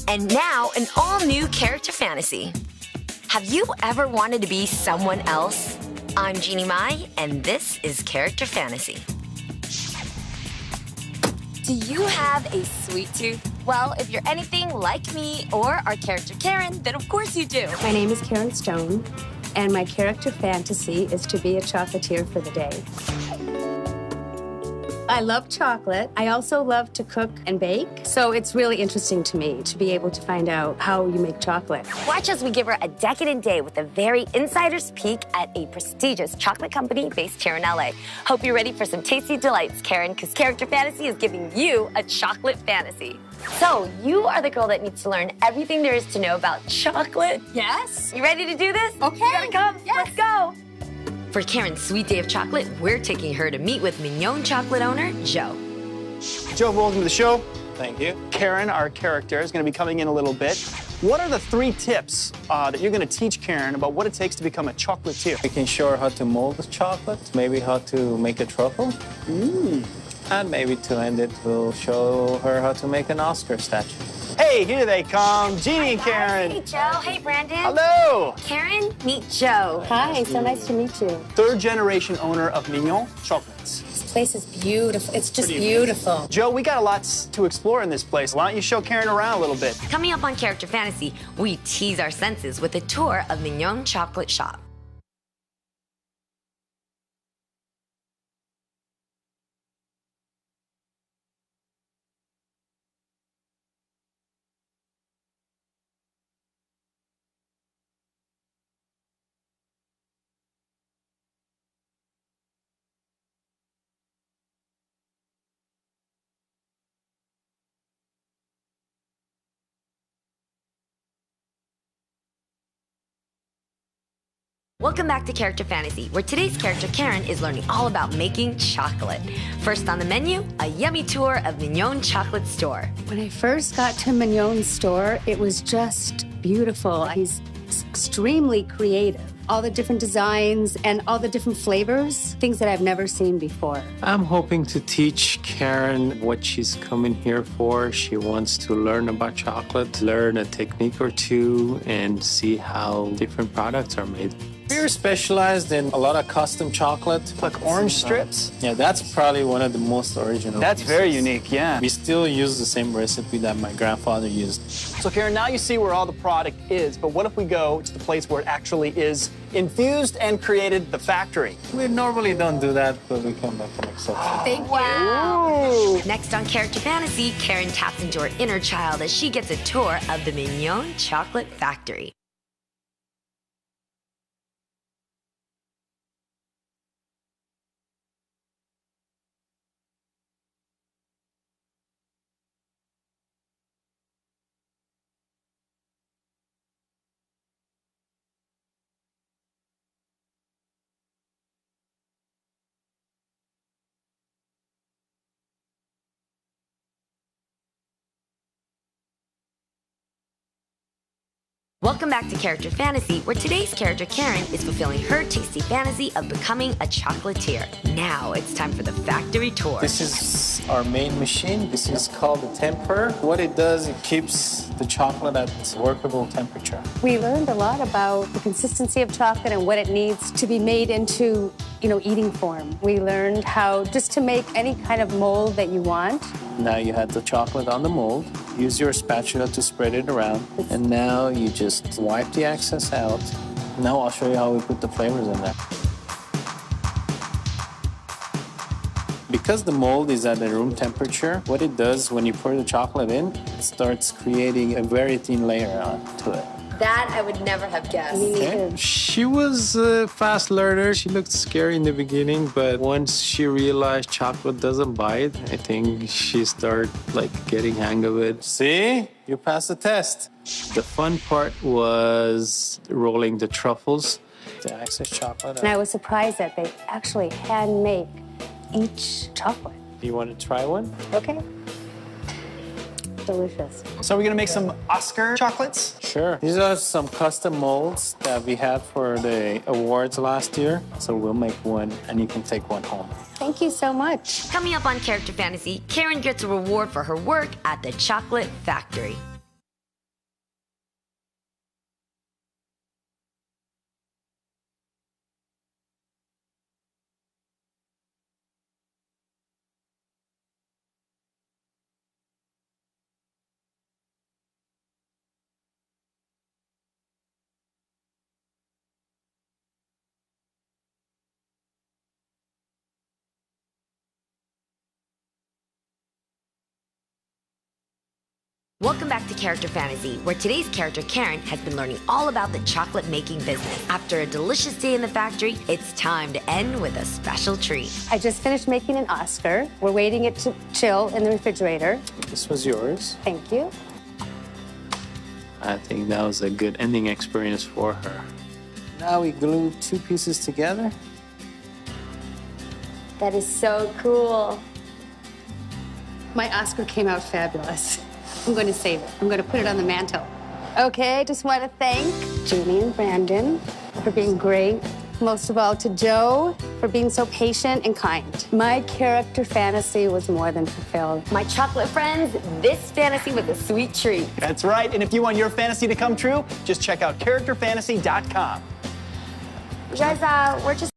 And now, an all-new character fantasy. Have you ever wanted to be someone else? I'm Jeannie Mai, and this is Character Fantasy. Do you have a sweet tooth? Well, if you're anything like me or our character Karen, then of course you do. My name is Karen Stone, and my character fantasy is to be a chocolatier for the day. I love chocolate. I also love to cook and bake, so it's really interesting to me to be able to find out how you make chocolate. Watch as we give her a decadent day with a very insider's peek at a prestigious chocolate company based here in LA. Hope you're ready for some tasty delights, Karen, because Character Fantasy is giving you a chocolate fantasy. So, you are the girl that needs to learn everything there is to know about chocolate. Yes. You ready to do this? Okay. You gotta come. Yes. Let's go. For Karen's sweet day of chocolate, we're taking her to meet with Mignon Chocolate owner, Joe. Joe, welcome to the show. Thank you. Karen, our character, is going to be coming in a little bit. What are the 3 tips that you're going to teach Karen about what it takes to become a chocolatier? We can show her how to mold the chocolate, maybe how to make a truffle. And maybe to end it, we'll show her how to make an Oscar statue. Hey, here they come, Jeannie and Karen. Hey, Joe. Hey, Brandon. Hello. Karen, meet Joe. Hi, so nice to meet you. 3rd-generation owner of Mignon Chocolates. This place is beautiful. It's just beautiful. Joe, we got a lot to explore in this place. Why don't you show Karen around a little bit? Coming up on Character Fantasy, we tease our senses with a tour of Mignon Chocolate Shop. Welcome back to Character Fantasy, where today's character Karen is learning all about making chocolate. First on the menu, a yummy tour of Mignon Chocolate Store. When I first got to Mignon's store, it was just beautiful. He's extremely creative. All the different designs and all the different flavors, things that I've never seen before. I'm hoping to teach Karen what she's coming here for. She wants to learn about chocolate, learn a technique or two, and see how different products are made. We're specialized in a lot of custom chocolate. Like orange strips? Yeah, that's probably one of the most original. That's pieces. very unique, yeah. We still use the same recipe that my grandfather used. So Karen, now you see where all the product is, but what if we go to the place where it actually is infused and created, the factory? We normally don't do that, but we can make an exception. Thank you. Wow. Next on Character Fantasy, Karen taps into her inner child as she gets a tour of the Mignon Chocolate Factory. Welcome back to Character Fantasy, where today's character Karen is fulfilling her tasty fantasy of becoming a chocolatier. Now it's time for the factory tour. This is our main machine. This is called the temper. What it does, it keeps the chocolate at workable temperature. We learned a lot about the consistency of chocolate and what it needs to be made into, eating form. We learned how just to make any kind of mold that you want. Now you have the chocolate on the mold. Use your spatula to spread it around. And now you just wipe the excess out. Now I'll show you how we put the flavors in there. Because the mold is at the room temperature, what it does when you pour the chocolate in, it starts creating a very thin layer onto it. That I would never have guessed. Okay. She was a fast learner. She looked scary in the beginning, but once she realized chocolate doesn't bite, I think she started getting hang of it. See? You passed the test. The fun part was rolling the truffles, the excess chocolate. And I was surprised that they actually hand make each chocolate. Do you want to try one? Okay. Delicious. So we're gonna make some Oscar chocolates? Sure. These are some custom molds that we had for the awards last year. So we'll make one and you can take one home. Thank you so much. Coming up on Character Fantasy, Karen gets a reward for her work at the chocolate factory. Welcome back to Character Fantasy, where today's character, Karen, has been learning all about the chocolate making business. After a delicious day in the factory, it's time to end with a special treat. I just finished making an Oscar. We're waiting it to chill in the refrigerator. This was yours. Thank you. I think that was a good ending experience for her. Now we glue 2 pieces together. That is so cool. My Oscar came out fabulous. I'm going to save it. I'm going to put it on the mantle. Okay, I just want to thank Julie and Brandon for being great. Most of all to Joe for being so patient and kind. My character fantasy was more than fulfilled. My chocolate friends, this fantasy was a sweet treat. That's right, and if you want your fantasy to come true, just check out characterfantasy.com. You guys, we're just